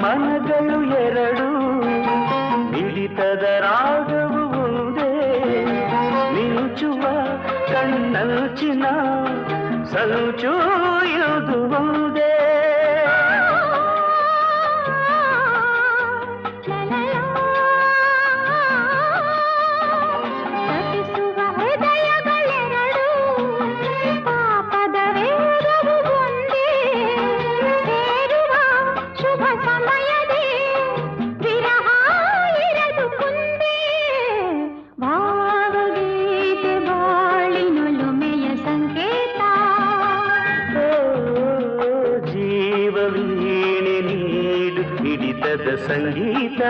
ಮನಗಳು ಎರಡು ಮಿಡಿತದ ರಾಗವು ಒಂದೇ ಮಿಂಚುವ ಕಣ್ಣಂಚಿನ ಸಂಚು ಇದು ಒಂದೇ ಸಂಗೀತ